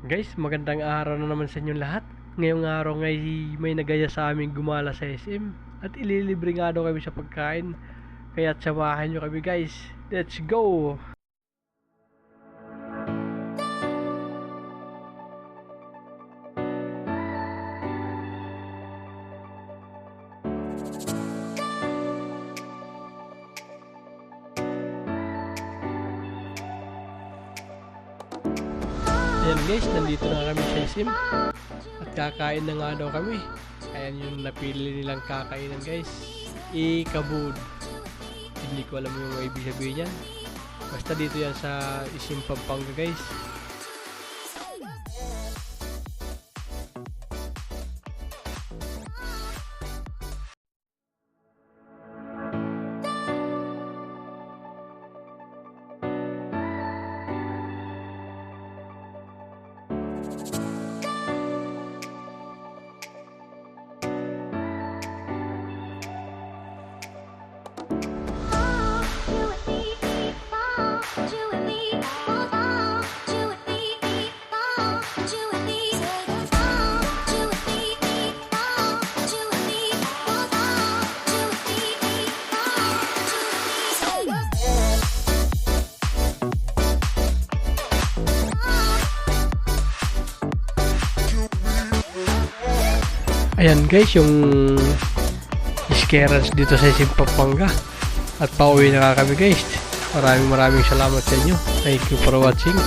Guys, magandang araw na naman sa inyong lahat. Ngayong araw ngay may nagaya sa aming gumala sa SM at ililibre nga daw kami sa pagkain. Kaya samahan nyo kami guys. Let's go! Ayan guys, nandito na kami sa SM at kakain na nga daw kami. Ayan yung napili nilang kakainan guys, ikabud. Hindi ko alam yung ibig sabihin yan. Basta dito yan sa SM Pampanga guys. Ayan guys, yung iskerans dito sa SM Pampanga. At pauwi na kami guys. Maraming salamat sa inyo. Thank you for watching.